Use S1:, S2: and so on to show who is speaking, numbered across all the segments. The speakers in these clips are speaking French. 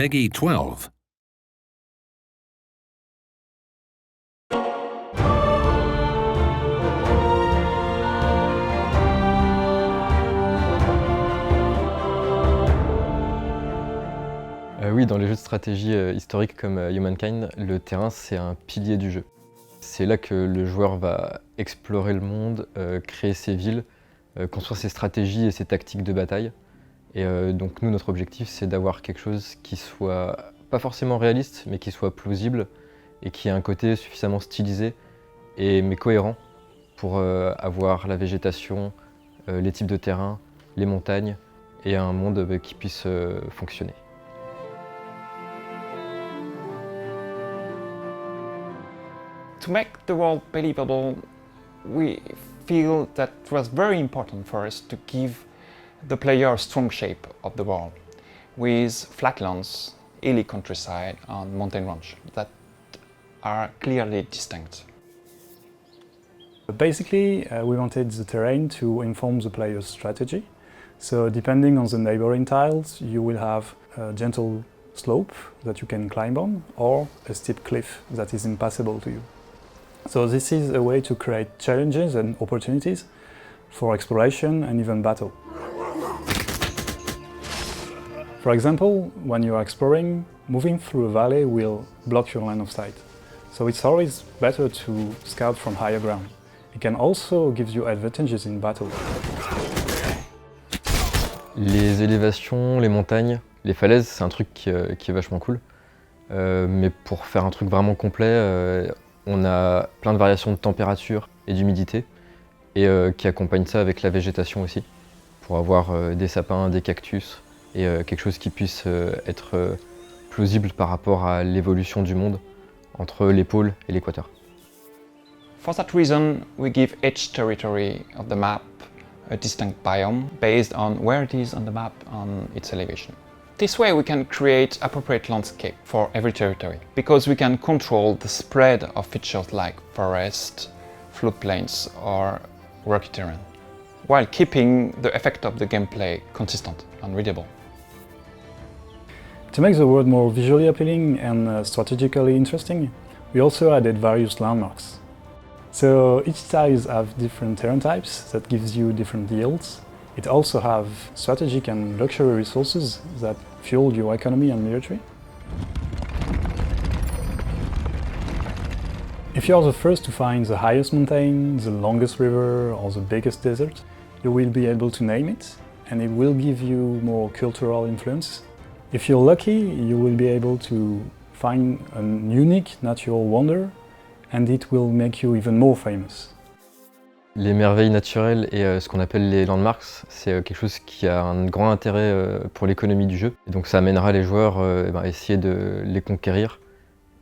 S1: Peggy 12.
S2: Oui, dans les jeux de stratégie historiques comme Humankind, le terrain c'est un pilier du jeu. C'est là que le joueur va explorer le monde, créer ses villes, construire ses stratégies et ses tactiques de bataille. Et donc nous, notre objectif c'est d'avoir quelque chose qui soit pas forcément réaliste, mais qui soit plausible et qui ait un côté suffisamment stylisé mais cohérent pour avoir la végétation, les types de terrain, les montagnes et un monde qui puisse fonctionner.
S3: To make the world believable, we feel that it was very important for us to give the player a strong shape of the world, with flatlands, hilly countryside and mountain range that are clearly distinct.
S4: Basically, we wanted the terrain to inform the player's strategy. So depending on the neighboring tiles, you will have a gentle slope that you can climb on, or a steep cliff that is impassable to you. So this is a way to create challenges and opportunities for exploration and even battle. For example, when you are exploring, moving through a valley will block your line of sight. So it's always better to scout from higher ground. It can also give you advantages in battle.
S2: Les élévations, les montagnes, les falaises, c'est un truc qui est vachement cool. Mais pour faire un truc vraiment complet, on a plein de variations de température et d'humidité et qui accompagnent ça avec la végétation aussi, pour avoir des sapins, des cactus et quelque chose qui puisse être plausible par rapport à l'évolution du monde entre les pôles et l'équateur.
S3: For that reason, we give each territory of the map a distinct biome based on where it is on the map and its elevation. This way we can create appropriate landscape for every territory, because we can control the spread of features like forest, floodplains or rocky terrain, while keeping the effect of the gameplay consistent and readable.
S4: To make the world more visually appealing and strategically interesting, we also added various landmarks. So each tiles have different terrain types that gives you different yields. It also have strategic and luxury resources that fuel your economy and military. If you are the first to find the highest mountain, the longest river or the biggest desert, you will be able to name it, and it will give you more cultural influence. If you're lucky, you will be able to find a unique natural wonder, and it will make you even more famous.
S2: Les merveilles naturelles et ce qu'on appelle les landmarks, c'est quelque chose qui a un grand intérêt pour l'économie du jeu. Et donc ça amènera les joueurs à essayer de les conquérir.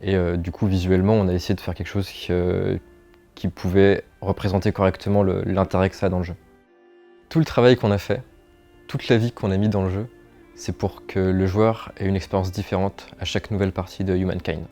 S2: Et du coup, visuellement, on a essayé de faire quelque chose qui pouvait représenter correctement l'intérêt que ça a dans le jeu. Tout le travail qu'on a fait, toute la vie qu'on a mis dans le jeu, c'est pour que le joueur ait une expérience différente à chaque nouvelle partie de Humankind.